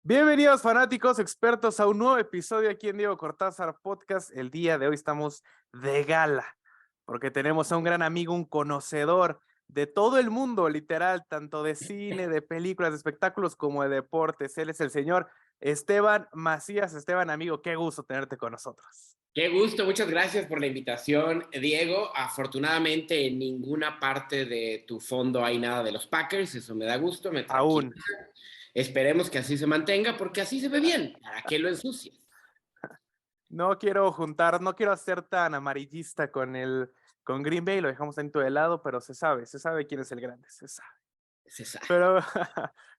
Bienvenidos fanáticos expertos a un nuevo episodio aquí en Diego Cortázar Podcast. El día de hoy estamos de gala porque tenemos a un gran amigo, un conocedor de todo el mundo, literal, tanto de cine, de películas, de espectáculos como de deportes. Él es el señor Esteban Macías. Esteban, amigo, qué gusto tenerte con nosotros. Qué gusto, muchas gracias por la invitación, Diego. Afortunadamente en ninguna parte de tu fondo hay nada de los Packers, eso me da gusto, me tranquiliza. Aún. Esperemos que así se mantenga porque así se ve bien. ¿Para qué lo ensucias? No quiero ser tan amarillista con Green Bay, lo dejamos tanto de lado, pero se sabe quién es el grande, se sabe. Se sabe. Pero,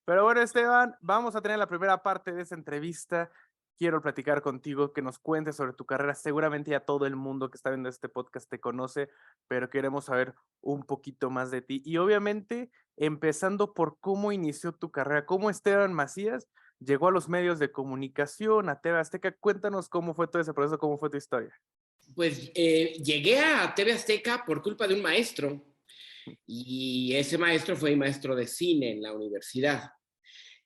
pero bueno, Esteban, vamos a tener la primera parte de esta entrevista. Quiero platicar contigo, que nos cuentes sobre tu carrera. Seguramente ya todo el mundo que está viendo este podcast te conoce, pero queremos saber un poquito más de ti. Y obviamente, empezando por cómo inició tu carrera, cómo Esteban Macías llegó a los medios de comunicación, a TV Azteca. Cuéntanos cómo fue todo ese proceso, cómo fue tu historia. Pues llegué a TV Azteca por culpa de un maestro y ese maestro fue mi maestro de cine en la universidad.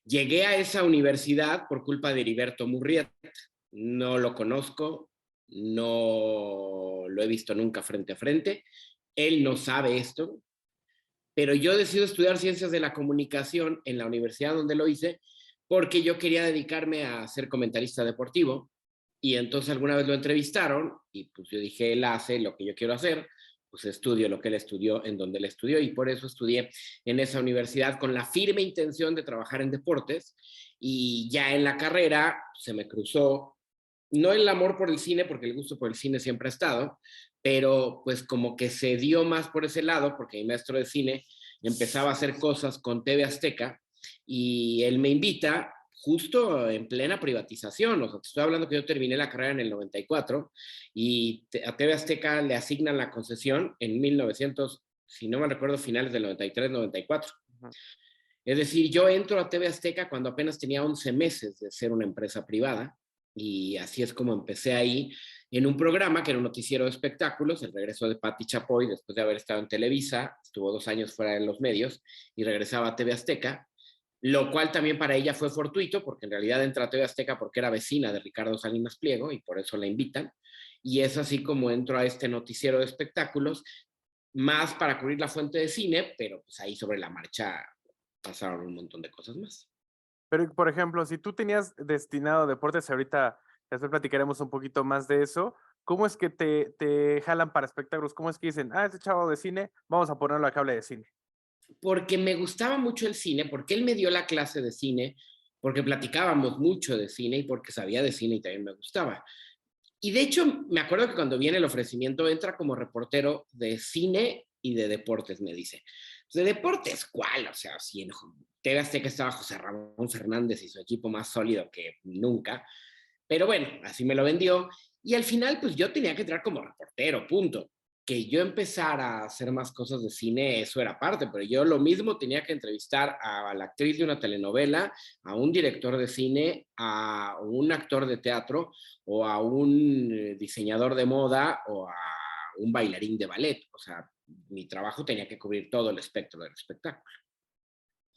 Llegué a esa universidad por culpa de Heriberto Murrieta. No lo conozco, no lo he visto nunca frente a frente. Él no sabe esto, pero yo decido estudiar ciencias de la comunicación en la universidad donde lo hice porque yo quería dedicarme a ser comentarista deportivo y entonces alguna vez lo entrevistaron y pues yo dije, él hace lo que yo quiero hacer, pues estudio lo que él estudió en donde él estudió y por eso estudié en esa universidad con la firme intención de trabajar en deportes y ya en la carrera se me cruzó, no el amor por el cine, porque el gusto por el cine siempre ha estado, pero pues como que se dio más por ese lado, porque mi maestro de cine empezaba a hacer cosas con TV Azteca y él me invita justo en plena privatización, o sea, te estoy hablando que yo terminé la carrera en el 94 y a TV Azteca le asignan la concesión en 1900, si no me recuerdo, finales del 93-94. Ujú. Es decir, yo entro a TV Azteca cuando apenas tenía 11 meses de ser una empresa privada y así es como empecé ahí en un programa que era un noticiero de espectáculos, el regreso de Patti Chapoy después de haber estado en Televisa, estuvo 2 años fuera de los medios y regresaba a TV Azteca, lo cual también para ella fue fortuito porque en realidad entra a TV Azteca porque era vecina de Ricardo Salinas Pliego y por eso la invitan. Y es así como entro a este noticiero de espectáculos, más para cubrir la fuente de cine, pero pues ahí sobre la marcha pasaron un montón de cosas más. Pero, por ejemplo, si tú tenías destinado deportes, ahorita después platicaremos un poquito más de eso. ¿Cómo es que te jalan para espectáculos? ¿Cómo es que dicen, este chavo de cine, vamos a ponerlo a que hable de cine? Porque me gustaba mucho el cine, porque él me dio la clase de cine, porque platicábamos mucho de cine y porque sabía de cine y también me gustaba. Y de hecho, me acuerdo que cuando viene el ofrecimiento entra como reportero de cine y de deportes, me dice. ¿De deportes cuál? O sea, si en TV Azteca estaba José Ramón Fernández y su equipo más sólido que nunca. Pero bueno, así me lo vendió. Y al final, pues yo tenía que entrar como reportero, punto. Que yo empezara a hacer más cosas de cine, eso era parte, pero yo lo mismo tenía que entrevistar a la actriz de una telenovela, a un director de cine, a un actor de teatro o a un diseñador de moda o a un bailarín de ballet. O sea, mi trabajo tenía que cubrir todo el espectro del espectáculo.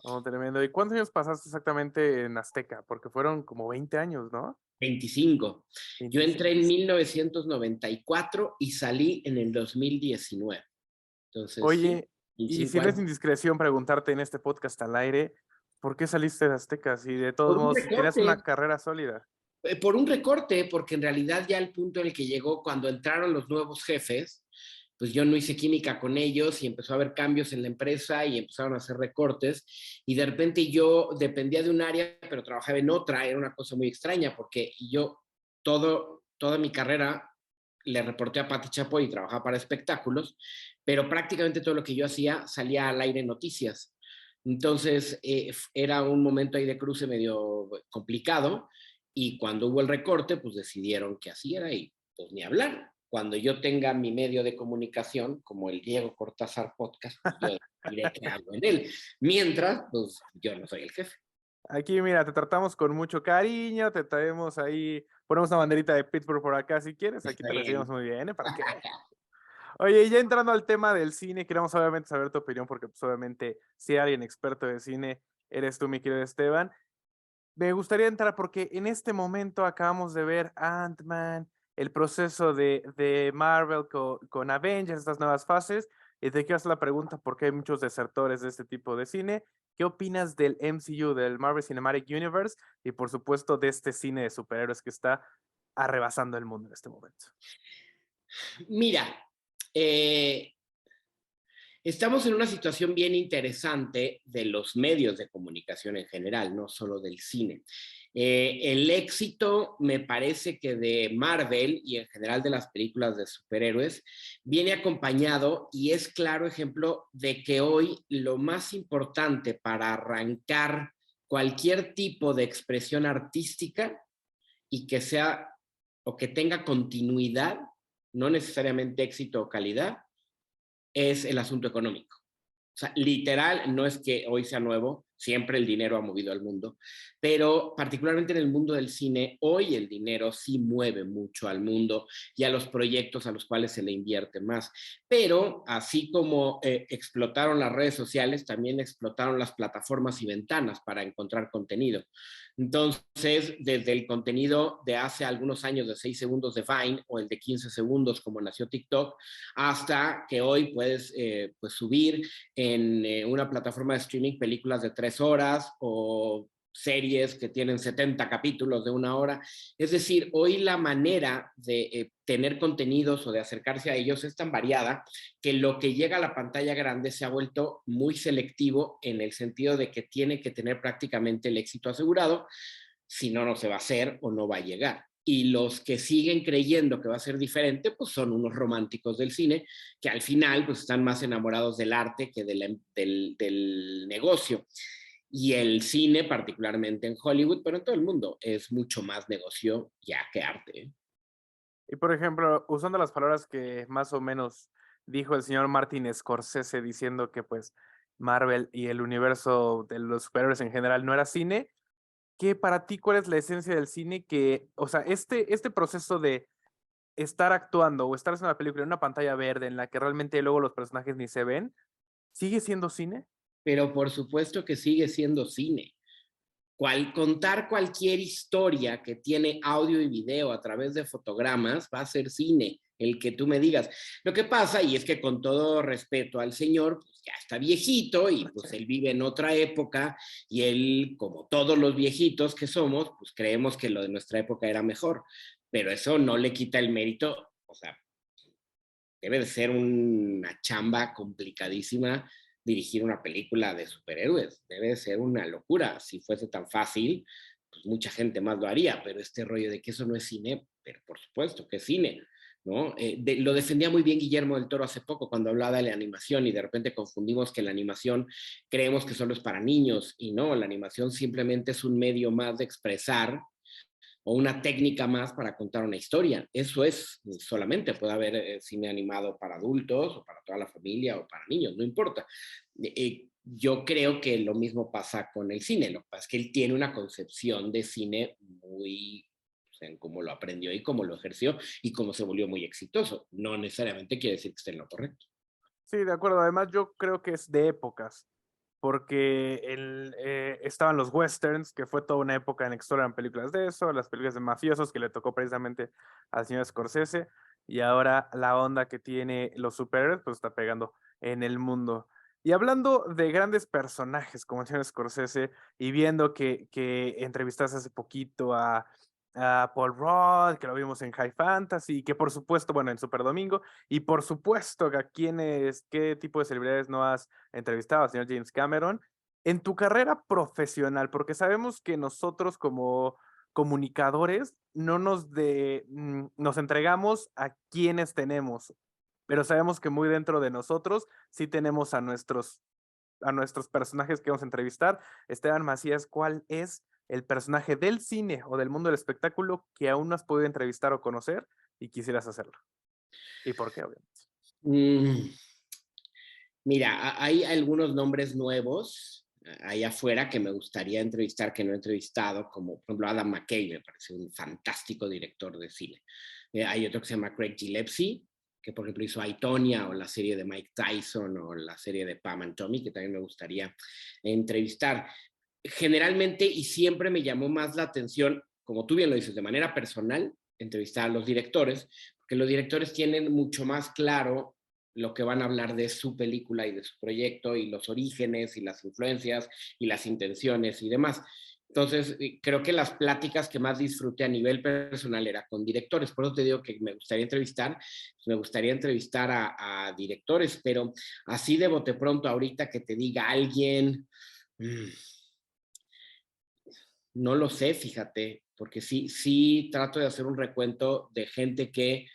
Oh, tremendo. ¿Y cuántos años pasaste exactamente en Azteca? Porque fueron como 20 años, ¿no? 25. Yo entré 25. en 1994 y salí en el 2019. Entonces, sí, Oye, y 25 si no es años. indiscreción preguntarte en este podcast al aire, ¿por qué saliste de Azteca? Si de todos Por un modos, si tenías una recorte, carrera sólida. por un recorte, porque en realidad ya el punto en el que llegó cuando entraron los nuevos jefes, pues yo no hice química con ellos y empezó a haber cambios en la empresa y empezaron a hacer recortes y de repente yo dependía de un área, pero trabajaba en otra, era una cosa muy extraña porque yo toda mi carrera le reporté a Pati Chapoy y trabajaba para espectáculos, pero prácticamente todo lo que yo hacía salía al aire en noticias. Entonces era un momento ahí de cruce medio complicado y cuando hubo el recorte, pues decidieron que así era y pues ni hablar. Cuando yo tenga mi medio de comunicación, como el Diego Cortázar Podcast, pues yo diré que hago en él. Mientras, pues yo no soy el jefe. Aquí, mira, te tratamos con mucho cariño, te traemos ahí, ponemos una banderita de Pittsburgh por acá si quieres, aquí Está te recibimos bien. muy bien, ¿eh? ¿Para qué? Oye, y ya entrando al tema del cine, queremos obviamente saber tu opinión, porque pues obviamente si hay alguien experto de cine, eres tú, mi querido Esteban. Me gustaría entrar porque en este momento acabamos de ver Ant-Man, el proceso de Marvel con Avengers, estas nuevas fases, y te quiero hacer la pregunta porque hay muchos desertores de este tipo de cine. ¿Qué opinas del MCU, del Marvel Cinematic Universe, y por supuesto de este cine de superhéroes que está arrebasando el mundo en este momento? Mira, eh, estamos en una situación bien interesante de los medios de comunicación en general, no solo del cine. El éxito, me parece que de Marvel y en general de las películas de superhéroes, viene acompañado y es claro ejemplo de que hoy lo más importante para arrancar cualquier tipo de expresión artística y que sea o que tenga continuidad, no necesariamente éxito o calidad, es el asunto económico. O sea, literal, no es que hoy sea nuevo, siempre el dinero ha movido al mundo, pero particularmente en el mundo del cine, hoy el dinero sí mueve mucho al mundo y a los proyectos a los cuales se le invierte más. Pero así como explotaron las redes sociales, también explotaron las plataformas y ventanas para encontrar contenido. Entonces, desde el contenido de hace algunos años de 6 segundos de Vine o el de 15 segundos como nació TikTok, hasta que hoy puedes pues subir en una plataforma de streaming películas de 3 horas o series que tienen 70 capítulos de 1 hora. Es decir, hoy la manera de tener contenidos o de acercarse a ellos es tan variada que lo que llega a la pantalla grande se ha vuelto muy selectivo en el sentido de que tiene que tener prácticamente el éxito asegurado, si no, no se va a hacer o no va a llegar. Y los que siguen creyendo que va a ser diferente, pues son unos románticos del cine que al final pues están más enamorados del arte que del negocio. Y el cine, particularmente en Hollywood, pero en todo el mundo, es mucho más negocio ya que arte, ¿eh? Y por ejemplo, usando las palabras que más o menos dijo el señor Martin Scorsese diciendo que pues Marvel y el universo de los superhéroes en general no era cine, ¿qué para ti cuál es la esencia del cine que, o sea, este proceso de estar actuando o estar haciendo una película en una pantalla verde en la que realmente luego los personajes ni se ven, sigue siendo cine? Pero por supuesto que sigue siendo cine. Contar cualquier historia que tiene audio y video a través de fotogramas va a ser cine, el que tú me digas. Lo que pasa, y es que con todo respeto al señor, pues ya está viejito y pues él vive en otra época y él, como todos los viejitos que somos, pues creemos que lo de nuestra época era mejor, pero eso no le quita el mérito, o sea, debe de ser una chamba complicadísima dirigir una película de superhéroes. Debe de ser una locura. Si fuese tan fácil, pues mucha gente más lo haría, pero este rollo de que eso no es cine, pero por supuesto que es cine, ¿no? Lo defendía muy bien Guillermo del Toro hace poco cuando hablaba de la animación y de repente confundimos que la animación creemos que solo es para niños y no, la animación simplemente es un medio más de expresar o una técnica más para contar una historia. Eso es solamente, puede haber cine animado para adultos o para toda la familia o para niños, no importa. Yo creo que lo mismo pasa con el cine, lo que pasa es que él tiene una concepción de cine muy en cómo lo aprendió y cómo lo ejerció y cómo se volvió muy exitoso. No necesariamente quiere decir que esté en lo correcto. Sí, de acuerdo. Además, yo creo que es de épocas, porque estaban los westerns, que fue toda una época en la que solo eran películas de eso, las películas de mafiosos que le tocó precisamente al señor Scorsese, y ahora la onda que tiene los superhéroes, pues está pegando en el mundo. Y hablando de grandes personajes como el señor Scorsese, y viendo que entrevistaste hace poquito a Paul Rudd, que lo vimos en High Fantasy, y que por supuesto, bueno, en Super Domingo, y por supuesto, ¿a quiénes, qué tipo de celebridades no has entrevistado al señor James Cameron? En tu carrera profesional, porque sabemos que nosotros como comunicadores no nos entregamos a quienes tenemos, pero sabemos que muy dentro de nosotros sí tenemos a nuestros personajes que vamos a entrevistar. Esteban Macías, ¿cuál es el personaje del cine o del mundo del espectáculo que aún no has podido entrevistar o conocer y quisieras hacerlo? ¿Y por qué, obviamente? Mm, Mira, hay algunos nombres nuevos ahí afuera que me gustaría entrevistar, que no he entrevistado, como por ejemplo Adam McKay, me parece un fantástico director de cine. Hay otro que se llama Craig Gillespie, que por ejemplo hizo I, Tonya, o la serie de Mike Tyson, o la serie de Pam and Tommy, que también me gustaría entrevistar. generalmente y siempre me llamó más la atención, como tú bien lo dices, de manera personal, entrevistar a los directores, porque los directores tienen mucho más claro lo que van a hablar de su película y de su proyecto y los orígenes y las influencias y las intenciones y demás. Entonces, creo que las pláticas que más disfruté a nivel personal era con directores. Por eso te digo que me gustaría entrevistar a directores, pero así de bote pronto ahorita que te diga alguien, no lo sé, fíjate, porque sí trato de hacer un recuento de gente que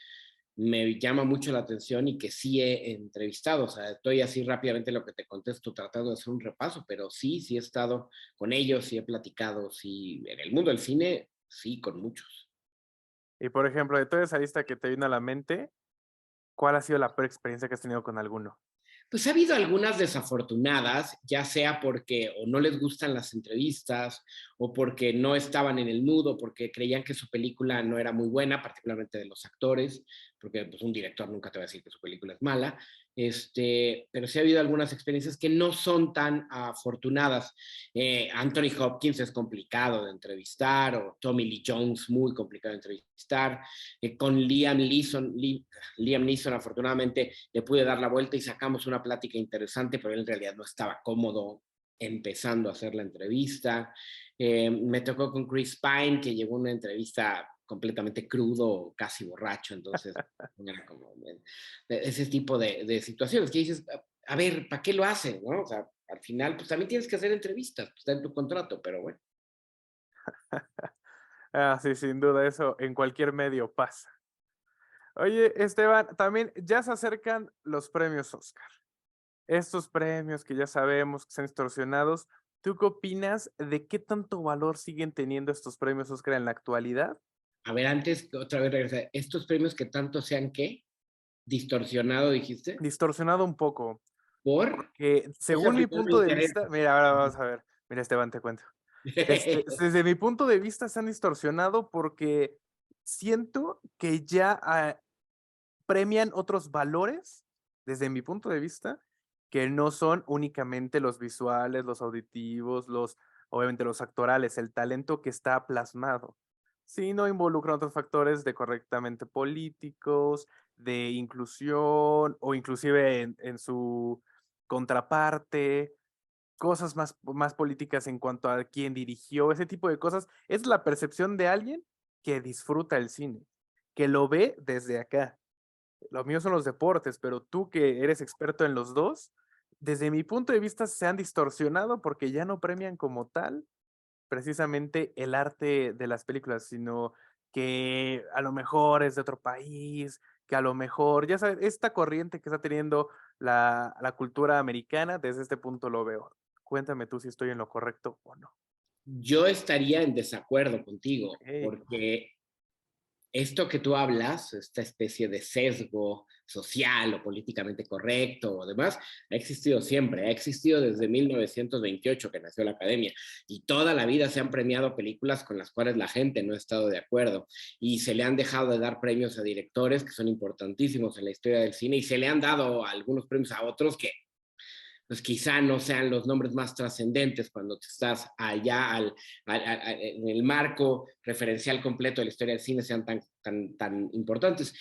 me llama mucho la atención y que sí he entrevistado. O sea, estoy así rápidamente lo que te contesto, tratando de hacer un repaso, pero sí he estado con ellos, sí he platicado, sí, en el mundo del cine, sí, con muchos. Y por ejemplo, de toda esa lista que te vino a la mente, ¿cuál ha sido la peor experiencia que has tenido con alguno? Pues ha habido algunas desafortunadas, ya sea porque o no les gustan las entrevistas, o porque no estaban en el mood, o porque creían que su película no era muy buena, particularmente de los actores, porque pues, un director nunca te va a decir que su película es mala. Pero sí ha habido algunas experiencias que no son tan afortunadas. Anthony Hopkins es complicado de entrevistar, o Tommy Lee Jones, muy complicado de entrevistar. Con Liam Neeson, afortunadamente, le pude dar la vuelta y sacamos una plática interesante, pero él en realidad no estaba cómodo empezando a hacer la entrevista. Me tocó con Chris Pine, que llegó a una entrevista completamente crudo, casi borracho, entonces era como ese tipo de situaciones que dices, a ver, ¿para qué lo hace? ¿No? O sea, al final, pues también tienes que hacer entrevistas, pues, está en tu contrato, pero bueno. Ah, sí, sin duda, eso en cualquier medio pasa. Oye, Esteban, también ya se acercan los premios Oscar. Estos premios que ya sabemos que están distorsionados, ¿tú qué opinas de qué tanto valor siguen teniendo estos premios Oscar en la actualidad? A ver, antes, otra vez regresar, estos premios que tanto sean, ¿qué? Distorsionado, dijiste, Distorsionado un poco, por, porque eso al según mi final me punto de interesa. vista, mira, ahora vamos a ver, mira, Esteban, te cuento. Desde mi punto de vista se han distorsionado porque siento que ya premian otros valores, desde mi punto de vista, que no son únicamente los visuales, los auditivos, obviamente los actorales, el talento que está plasmado, sino involucran otros factores de correctamente políticos, de inclusión o inclusive en su contraparte, cosas más políticas en cuanto a quién dirigió, ese tipo de cosas. Es la percepción de alguien que disfruta el cine, que lo ve desde acá. Lo mío son los deportes, pero tú que eres experto en los dos, desde mi punto de vista se han distorsionado porque ya no premian como tal precisamente el arte de las películas, sino que a lo mejor es de otro país, que a lo mejor, ya sabes, esta corriente que está teniendo la cultura americana, desde este punto lo veo. Cuéntame tú si estoy en lo correcto o no. Yo estaría en desacuerdo contigo, Ok. porque esto que tú hablas, esta especie de sesgo social o políticamente correcto o demás, ha existido siempre, ha existido desde 1928 que nació la Academia y toda la vida se han premiado películas con las cuales la gente no ha estado de acuerdo y se le han dejado de dar premios a directores que son importantísimos en la historia del cine y se le han dado algunos premios a otros que pues quizá no sean los nombres más trascendentes cuando te estás allá en el marco referencial completo de la historia del cine sean tan importantes.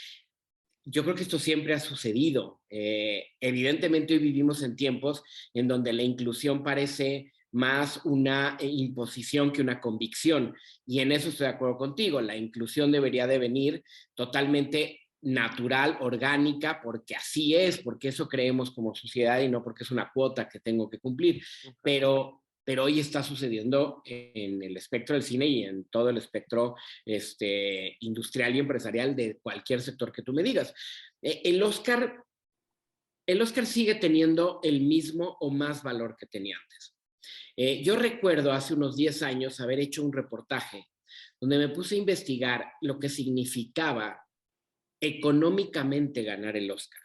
Yo creo que esto siempre ha sucedido. Evidentemente hoy vivimos en tiempos en donde la inclusión parece más una imposición que una convicción. Y en eso estoy de acuerdo contigo. La inclusión debería de venir totalmente natural, orgánica, porque así es, porque eso creemos como sociedad y no porque es una cuota que tengo que cumplir. Pero hoy está sucediendo en el espectro del cine y en todo el espectro industrial y empresarial de cualquier sector que tú me digas. El Oscar sigue teniendo el mismo o más valor que tenía antes. Yo recuerdo hace unos 10 años haber hecho un reportaje donde me puse a investigar lo que significaba económicamente ganar el Oscar,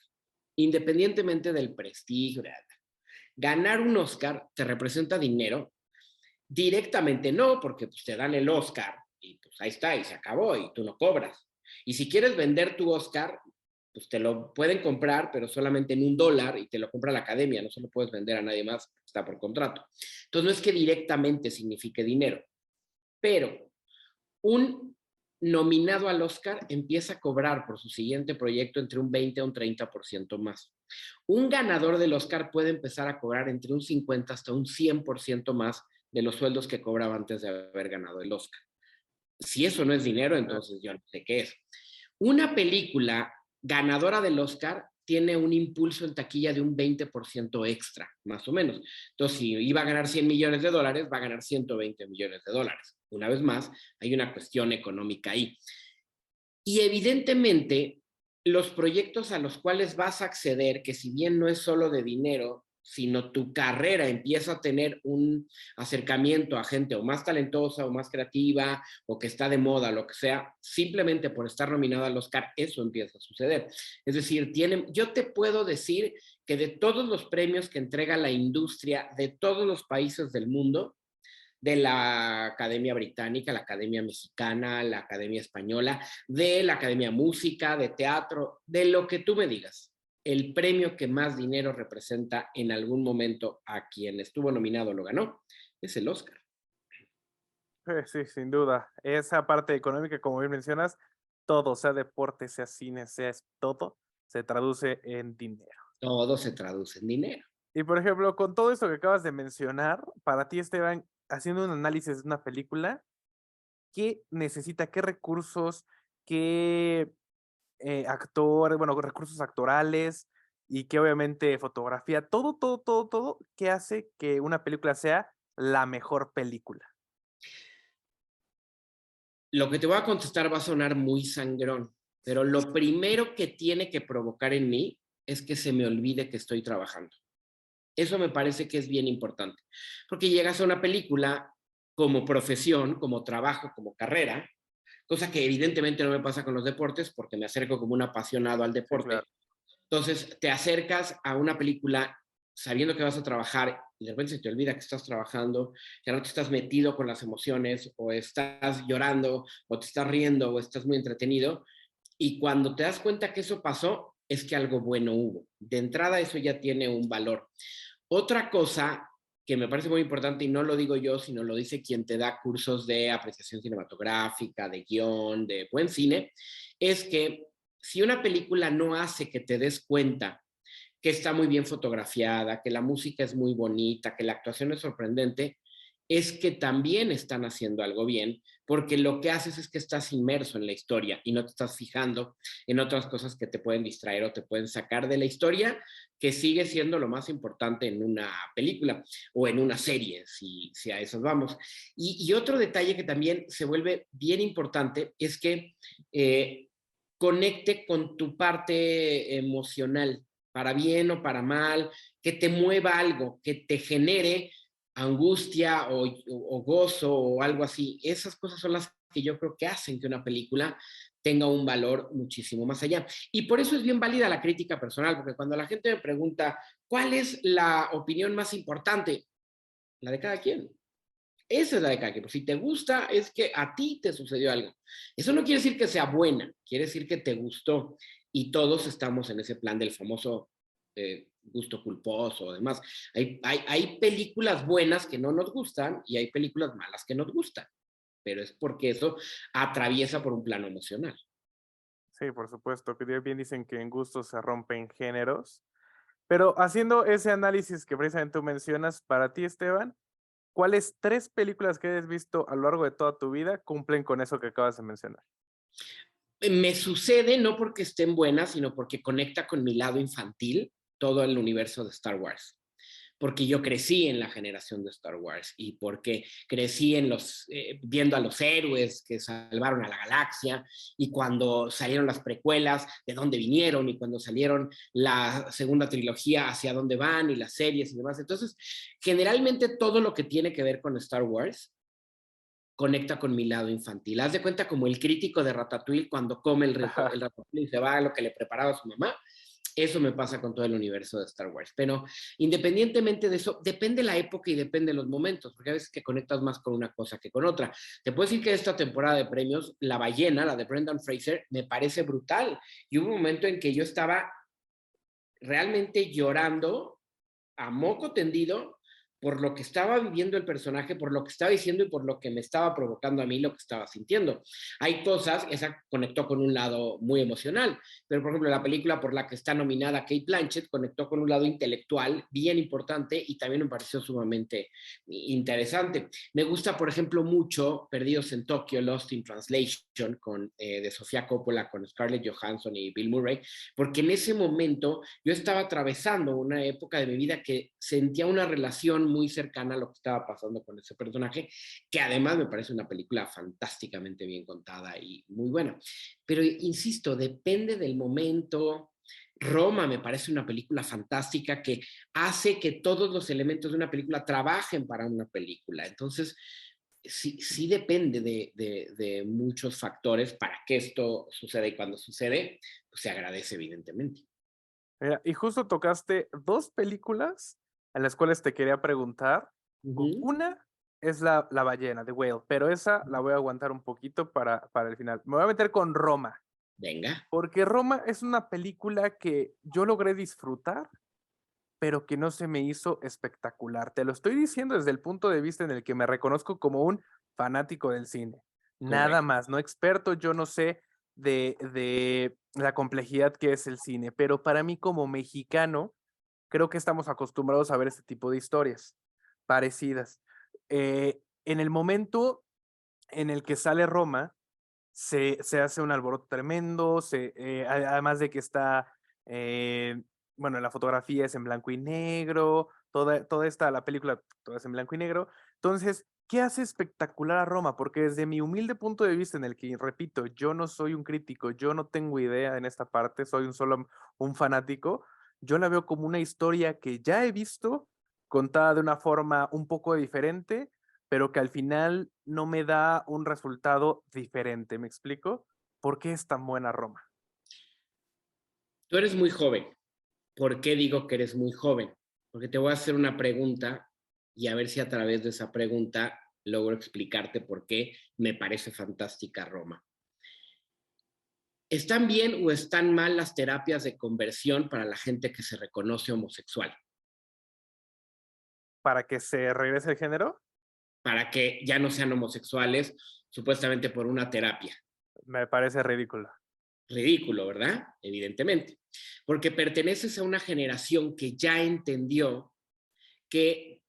independientemente del prestigio. Ganar un Oscar te representa dinero, directamente no, porque pues, te dan el Oscar y pues ahí está, y se acabó, y tú no cobras. Y si quieres vender tu Oscar, pues te lo pueden comprar, pero solamente en $1 y te lo compra la academia, no se lo puedes vender a nadie más, está por contrato. Entonces no es que directamente signifique dinero, pero un nominado al Oscar empieza a cobrar por su siguiente proyecto entre un 20 a un 30% más. Un ganador del Oscar puede empezar a cobrar entre un 50 hasta un 100% más de los sueldos que cobraba antes de haber ganado el Oscar. Si eso no es dinero, entonces yo no sé qué es. Una película ganadora del Oscar tiene un impulso en taquilla de un 20% extra, más o menos. Entonces, si iba a ganar $100 millones, va a ganar $120 millones. Una vez más, hay una cuestión económica ahí. Y evidentemente, los proyectos a los cuales vas a acceder, que si bien no es solo de dinero, sino tu carrera empieza a tener un acercamiento a gente o más talentosa o más creativa o que está de moda, lo que sea, simplemente por estar nominado al Oscar, eso empieza a suceder. Es decir, yo te puedo decir que de todos los premios que entrega la industria de todos los países del mundo, de la Academia Británica, la Academia Mexicana, la Academia Española, de la Academia Música, de Teatro, de lo que tú me digas. El premio que más dinero representa en algún momento a quien estuvo nominado lo ganó, es el Oscar. Sí, sin duda. Esa parte económica, como bien mencionas, todo, sea deporte, sea cine, sea todo, se traduce en dinero. Todo se traduce en dinero. Y por ejemplo, con todo esto que acabas de mencionar, para ti, Esteban, haciendo un análisis de una película, ¿qué necesita, qué recursos, qué actor, bueno, recursos actorales y qué obviamente fotografía, todo, qué hace que una película sea la mejor película? Lo que te voy a contestar va a sonar muy sangrón, pero lo primero que tiene que provocar en mí es que se me olvide que estoy trabajando. Eso me parece que es bien importante, porque llegas a una película como profesión, como trabajo, como carrera, cosa que evidentemente no me pasa con los deportes porque me acerco como un apasionado al Sí, claro. deporte. Entonces, te acercas a una película sabiendo que vas a trabajar y de repente se te olvida que estás trabajando, ya no te estás metido con las emociones o estás llorando o te estás riendo o estás muy entretenido. Y cuando te das cuenta que eso pasó, es que algo bueno hubo. De entrada, eso ya tiene un valor. Otra cosa que me parece muy importante, y no lo digo yo, sino lo dice quien te da cursos de apreciación cinematográfica, de guión, de buen cine, es que si una película no hace que te des cuenta que está muy bien fotografiada, que la música es muy bonita, que la actuación es sorprendente, es que también están haciendo algo bien, porque lo que haces es que estás inmerso en la historia y no te estás fijando en otras cosas que te pueden distraer o te pueden sacar de la historia, que sigue siendo lo más importante en una película o en una serie, si a eso vamos. Y otro detalle que también se vuelve bien importante es que conecte con tu parte emocional, para bien o para mal, que te mueva algo, que te genere angustia o gozo o algo así. Esas cosas son las que yo creo que hacen que una película tenga un valor muchísimo más allá. Y por eso es bien válida la crítica personal, porque cuando la gente me pregunta, ¿cuál es la opinión más importante? La de cada quien. Esa es la de cada quien. Si te gusta, es que a ti te sucedió algo. Eso no quiere decir que sea buena, quiere decir que te gustó. Y todos estamos en ese plan del famoso gusto culposo o demás. Hay películas buenas que no nos gustan y hay películas malas que nos gustan, pero es porque eso atraviesa por un plano emocional. Sí, por supuesto, que bien dicen que en gustos se rompen géneros. Pero haciendo ese análisis que precisamente tú mencionas, para ti, Esteban, ¿cuáles 3 películas que hayas visto a lo largo de toda tu vida cumplen con eso que acabas de mencionar? Me sucede no porque estén buenas, sino porque conecta con mi lado infantil todo el universo de Star Wars. Porque yo crecí en la generación de Star Wars y porque crecí viendo a los héroes que salvaron a la galaxia y cuando salieron las precuelas, de dónde vinieron y cuando salieron la segunda trilogía, hacia dónde van y las series y demás. Entonces, generalmente todo lo que tiene que ver con Star Wars conecta con mi lado infantil. Haz de cuenta como el crítico de Ratatouille cuando come el Ajá. ratatouille y se va a lo que le preparaba su mamá. Eso me pasa con todo el universo de Star Wars. Pero independientemente de eso, depende la época y depende los momentos, porque a veces que conectas más con una cosa que con otra. Te puedo decir que esta temporada de premios, La Ballena, la de Brendan Fraser, me parece brutal. Y hubo un momento en que yo estaba realmente llorando a moco tendido por lo que estaba viviendo el personaje, por lo que estaba diciendo y por lo que me estaba provocando a mí lo que estaba sintiendo. Hay cosas, esa conectó con un lado muy emocional, pero por ejemplo la película por la que está nominada Kate Blanchett conectó con un lado intelectual bien importante y también me pareció sumamente interesante. Me gusta, por ejemplo, mucho Perdidos en Tokio, Lost in Translation, de Sofía Coppola, con Scarlett Johansson y Bill Murray, porque en ese momento yo estaba atravesando una época de mi vida que sentía una relación muy cercana a lo que estaba pasando con ese personaje, que además me parece una película fantásticamente bien contada y muy buena. Pero insisto, depende del momento. Roma me parece una película fantástica que hace que todos los elementos de una película trabajen para una película. Entonces, sí depende de muchos factores para que esto suceda y cuando sucede, pues se agradece evidentemente. Mira, y justo tocaste 2 películas a las cuales te quería preguntar. Ujú. Una es La Ballena, The Whale, pero esa la voy a aguantar un poquito para el final. Me voy a meter con Roma, Venga. porque Roma es una película que yo logré disfrutar, pero que no se me hizo espectacular. Te lo estoy diciendo desde el punto de vista en el que me reconozco como un fanático del cine. Nada Correcto. más, no experto, yo no sé de la complejidad que es el cine, pero para mí como mexicano, creo que estamos acostumbrados a ver este tipo de historias parecidas. En el momento en el que sale Roma, se hace un alboroto tremendo, además de que está, bueno, la fotografía es en blanco y negro, toda esta, la película, toda es en blanco y negro. Entonces, ¿qué hace espectacular a Roma? Porque desde mi humilde punto de vista, en el que, repito, yo no soy un crítico, yo no tengo idea en esta parte, soy un fanático, yo la veo como una historia que ya he visto, contada de una forma un poco diferente, pero que al final no me da un resultado diferente, ¿me explico? ¿Por qué es tan buena Roma? Tú eres muy joven. ¿Por qué digo que eres muy joven? Porque te voy a hacer una pregunta y a ver si a través de esa pregunta logro explicarte por qué me parece fantástica Roma. ¿Están bien o están mal las terapias de conversión para la gente que se reconoce homosexual? ¿Para que se regrese el género? Para que ya no sean homosexuales, supuestamente por una terapia. Me parece ridículo. Ridículo, ¿verdad? Evidentemente. Porque perteneces a una generación que ya entendió que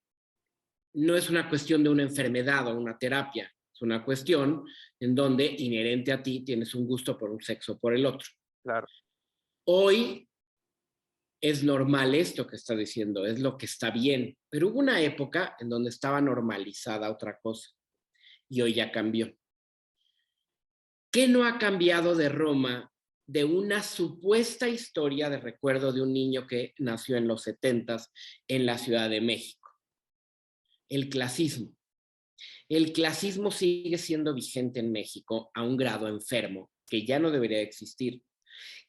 no es una cuestión de una enfermedad o una terapia, es una cuestión en donde inherente a ti tienes un gusto por un sexo o por el otro. Claro. Hoy es normal esto que está diciendo, es lo que está bien, pero hubo una época en donde estaba normalizada otra cosa y hoy ya cambió. ¿Qué no ha cambiado de Roma, de una supuesta historia de recuerdo de un niño que nació en los 70s en la Ciudad de México? El clasismo. El clasismo sigue siendo vigente en México a un grado enfermo que ya no debería existir.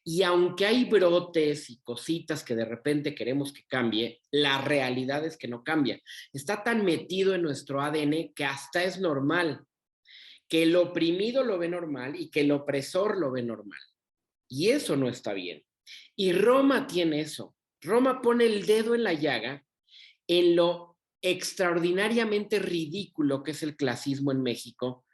Y aunque hay brotes y cositas que de repente queremos que cambie, la realidad es que no cambia. Está tan metido en nuestro ADN que hasta es normal, que el oprimido lo ve normal y que el opresor lo ve normal. Y eso no está bien. Y Roma tiene eso. Roma pone el dedo en la llaga en lo extraordinariamente ridículo que es el clasismo en México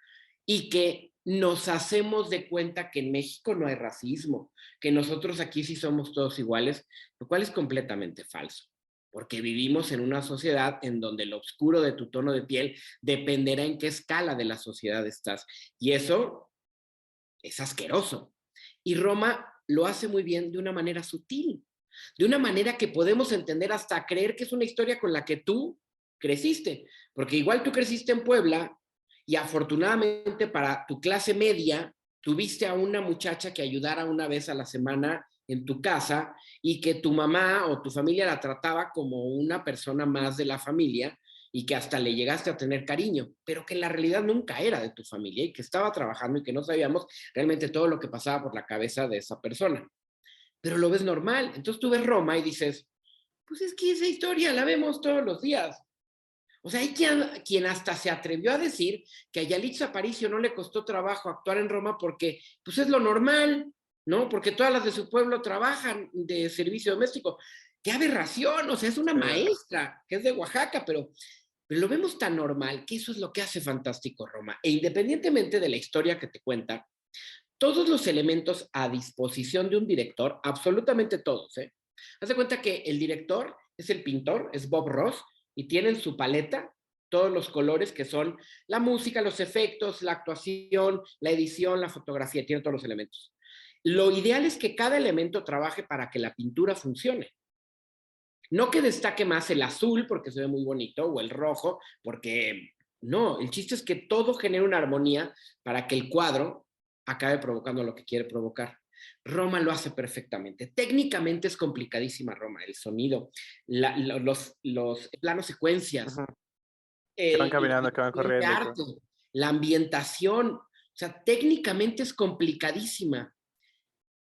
y que nos hacemos de cuenta que en México no hay racismo, que nosotros aquí sí somos todos iguales, lo cual es completamente falso, porque vivimos en una sociedad en donde lo oscuro de tu tono de piel dependerá en qué escala de la sociedad estás. Y eso es asqueroso. Y Roma lo hace muy bien de una manera sutil, de una manera que podemos entender hasta creer que es una historia con la que tú creciste, porque igual tú creciste en Puebla y afortunadamente para tu clase media tuviste a una muchacha que ayudara una vez a la semana en tu casa y que tu mamá o tu familia la trataba como una persona más de la familia y que hasta le llegaste a tener cariño, pero que en la realidad nunca era de tu familia y que estaba trabajando y que no sabíamos realmente todo lo que pasaba por la cabeza de esa persona. pero lo ves normal. Entonces tú ves Roma y dices, pues es que esa historia la vemos todos los días. O sea, hay quien hasta se atrevió a decir que a Yalitza Aparicio no le costó trabajo actuar en Roma porque pues es lo normal, ¿no? Porque todas las de su pueblo trabajan de servicio doméstico. ¡Qué aberración! O sea, es una maestra que es de Oaxaca, pero lo vemos tan normal que eso es lo que hace fantástico Roma. E independientemente de la historia que te cuenta, todos los elementos a disposición de un director, absolutamente todos, ¿eh? Haz de cuenta que el director es el pintor, es Bob Ross, y tiene en su paleta todos los colores que son la música, los efectos, la actuación, la edición, la fotografía, tiene todos los elementos. Lo ideal es que cada elemento trabaje para que la pintura funcione. No que destaque más el azul porque se ve muy bonito o el rojo porque no, el chiste es que todo genere una armonía para que el cuadro acabe provocando lo que quiere provocar. Roma lo hace perfectamente. Técnicamente es complicadísima Roma, el sonido, los planos secuencias, Ujú. Que van la caminando, que van dirección de corriendo y todo. arte, la ambientación. O sea, técnicamente es complicadísima.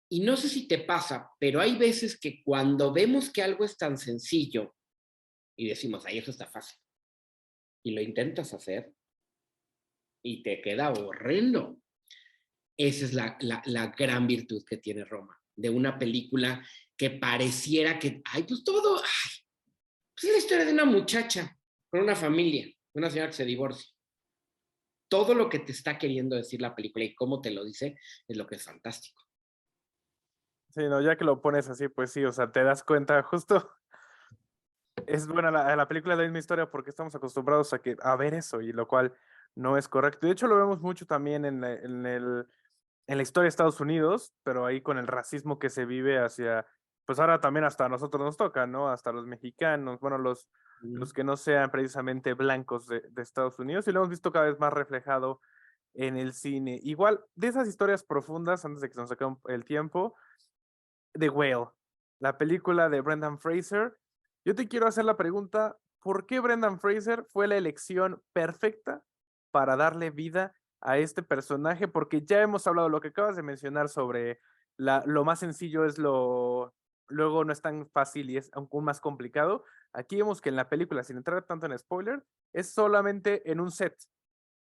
Y no sé si te pasa, pero hay veces que cuando vemos que algo es tan sencillo y decimos, ay, eso está fácil, y lo intentas hacer y te queda horrendo. Esa es la gran virtud que tiene Roma, de una película que pareciera que, ay, pues todo, ay, pues es la historia de una muchacha con una familia, una señora que se divorcia. Todo lo que te está queriendo decir la película y cómo te lo dice es lo que es fantástico. Sí, no, ya que lo pones así, pues sí, o sea, te das cuenta, justo es buena la película de la misma historia porque estamos acostumbrados a ver eso, y lo cual no es correcto. De hecho, lo vemos mucho también en la historia de Estados Unidos, pero ahí con el racismo que se vive hacia, pues ahora también hasta a nosotros nos toca, ¿no? Hasta los mexicanos, bueno, los que no sean precisamente blancos de Estados Unidos, y lo hemos visto cada vez más reflejado en el cine. Igual, de esas historias profundas, antes de que se nos acabe el tiempo, The Whale, la película de Brendan Fraser, yo te quiero hacer la pregunta, ¿por qué Brendan Fraser fue la elección perfecta para darle vida a este personaje? Porque ya hemos hablado lo que acabas de mencionar sobre lo más sencillo es luego no es tan fácil y es aún más complicado. Aquí vemos que en la película, sin entrar tanto en spoiler, es solamente en un set,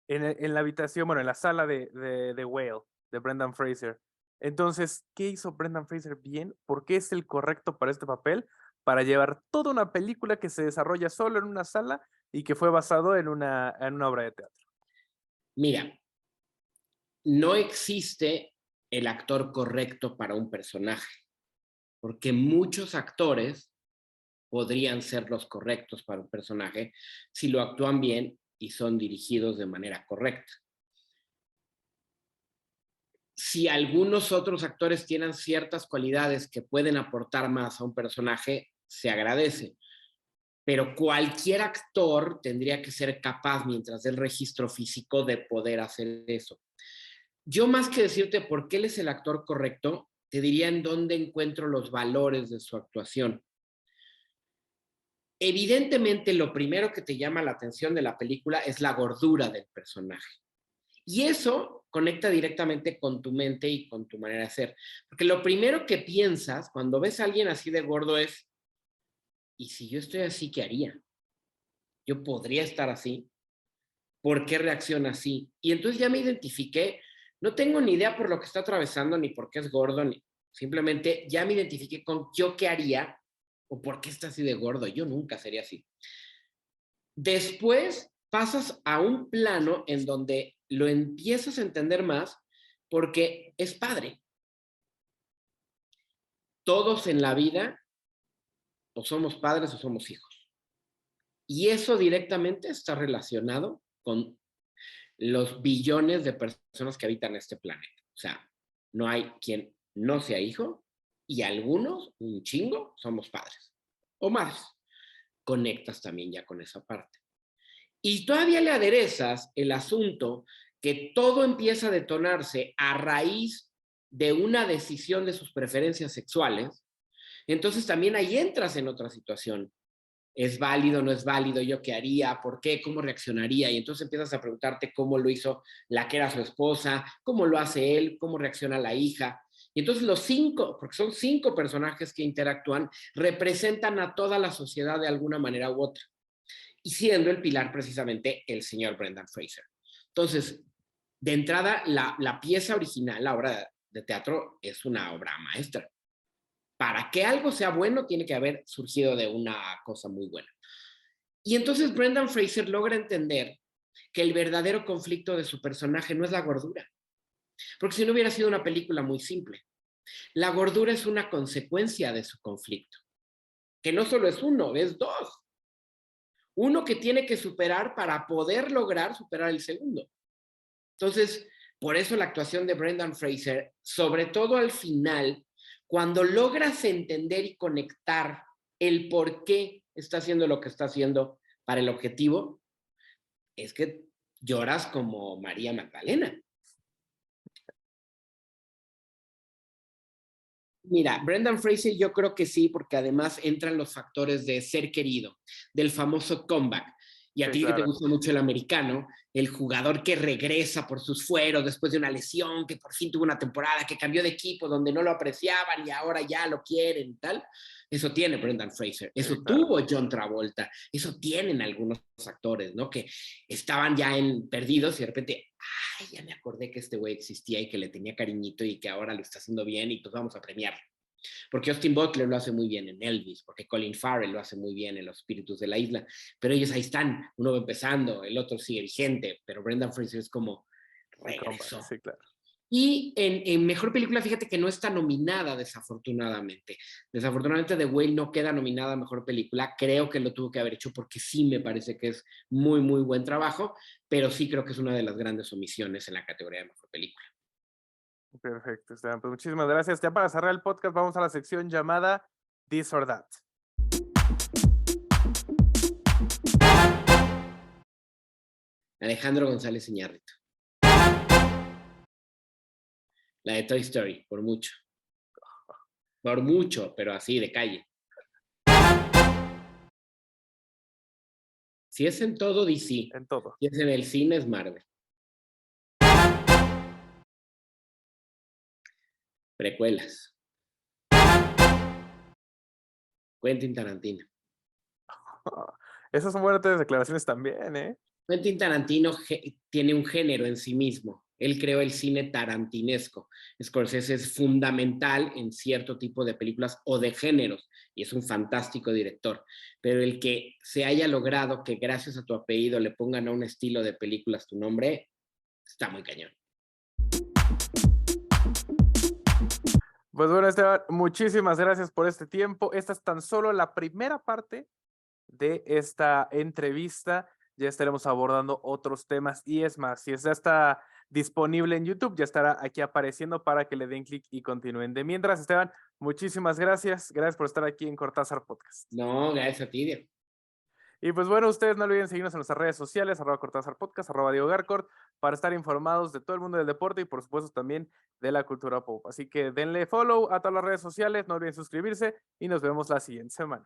en la habitación, bueno, en la sala de Whale, de Brendan Fraser. Entonces, ¿qué hizo Brendan Fraser bien? ¿Por qué es el correcto para este papel? Para llevar toda una película que se desarrolla solo en una sala y que fue basado en una obra de teatro. Mira, no existe el actor correcto para un personaje, porque muchos actores podrían ser los correctos para un personaje si lo actúan bien y son dirigidos de manera correcta. Si algunos otros actores tienen ciertas cualidades que pueden aportar más a un personaje, se agradece. Pero cualquier actor tendría que ser capaz, mientras del registro físico, de poder hacer eso. Yo, más que decirte por qué él es el actor correcto, te diría en dónde encuentro los valores de su actuación. Evidentemente, lo primero que te llama la atención de la película es la gordura del personaje. Y eso conecta directamente con tu mente y con tu manera de ser. Porque lo primero que piensas cuando ves a alguien así de gordo es, ¿y si yo estoy así, qué haría? ¿Yo podría estar así? ¿Por qué reacciona así? Y entonces ya me identifiqué. No tengo ni idea por lo que está atravesando, ni por qué es gordo, ni simplemente ya me identifiqué con yo qué haría o por qué está así de gordo. Yo nunca sería así. Después pasas a un plano en donde lo empiezas a entender más porque es padre. Todos en la vida o somos padres o somos hijos. Y eso directamente está relacionado con los billones de personas que habitan este planeta. O sea, no hay quien no sea hijo y algunos, un chingo, somos padres o madres. Conectas también ya con esa parte. Y todavía le aderezas el asunto que todo empieza a detonarse a raíz de una decisión de sus preferencias sexuales, entonces también ahí entras en otra situación. ¿Es válido, no es válido? ¿Yo qué haría? ¿Por qué? ¿Cómo reaccionaría? Y entonces empiezas a preguntarte cómo lo hizo la que era su esposa, cómo lo hace él, cómo reacciona la hija. Y entonces los 5, porque son 5 personajes que interactúan, representan a toda la sociedad de alguna manera u otra. Y siendo el pilar precisamente el señor Brendan Fraser. Entonces, de entrada, la pieza original, la obra de teatro, es una obra maestra. Para que algo sea bueno, tiene que haber surgido de una cosa muy buena. Y entonces Brendan Fraser logra entender que el verdadero conflicto de su personaje no es la gordura, porque si no hubiera sido una película muy simple. La gordura es una consecuencia de su conflicto, que no solo es uno, es 2. Uno que tiene que superar para poder lograr superar el segundo. Entonces, por eso la actuación de Brendan Fraser, sobre todo al final, cuando logras entender y conectar el por qué está haciendo lo que está haciendo para el objetivo, es que lloras como María Magdalena. Mira, Brendan Fraser yo creo que sí, porque además entran los factores de ser querido, del famoso comeback. Y a Sí, ti que te claro. gusta mucho el americano, el jugador que regresa por sus fueros después de una lesión, que por fin tuvo una temporada, que cambió de equipo donde no lo apreciaban y ahora ya lo quieren y tal. Eso tiene Brendan Fraser, Sí, eso claro. tuvo John Travolta, eso tienen algunos actores, ¿no? Que estaban ya perdidos y de repente, ay, ya me acordé que este güey existía y que le tenía cariñito y que ahora lo está haciendo bien y pues vamos a premiarlo. Porque Austin Butler lo hace muy bien en Elvis, porque Colin Farrell lo hace muy bien en Los Espíritus de la Isla, pero ellos ahí están, uno va empezando, el otro sigue vigente, pero Brendan Fraser es como El comeback, regresó. sí, claro. Y en Mejor Película, fíjate que no está nominada, desafortunadamente. Desafortunadamente, The Whale no queda nominada a Mejor Película. Creo que lo tuvo que haber hecho porque sí me parece que es muy, muy buen trabajo, pero sí creo que es una de las grandes omisiones en la categoría de Mejor Película. Perfecto, Esteban. Pues muchísimas gracias. Ya para cerrar el podcast, vamos a la sección llamada This or That. Alejandro González Iñárritu. La de Toy Story, por mucho. Por mucho, pero así, de calle. Si es en todo, DC. En todo. Si es en el cine, es Marvel. Precuelas. Quentin Tarantino. Esas son buenas declaraciones también, ¿eh? Quentin Tarantino tiene un género en sí mismo. Él creó el cine tarantinesco. Scorsese es fundamental en cierto tipo de películas o de géneros y es un fantástico director. Pero el que se haya logrado que gracias a tu apellido le pongan a un estilo de películas tu nombre, está muy cañón. Pues bueno, Esteban, muchísimas gracias por este tiempo. Esta es tan solo la primera parte de esta entrevista. Ya estaremos abordando otros temas y es más, si ya está disponible en YouTube, ya estará aquí apareciendo para que le den clic y continúen. De mientras, Esteban, muchísimas gracias. Gracias por estar aquí en Cortázar Podcast. No, gracias a ti, Diego. Y pues bueno, ustedes no olviden seguirnos en nuestras redes sociales, @Cortázar Podcast, @Diego Garcort, para estar informados de todo el mundo del deporte y por supuesto también de la cultura pop. Así que denle follow a todas las redes sociales, no olviden suscribirse y nos vemos la siguiente semana.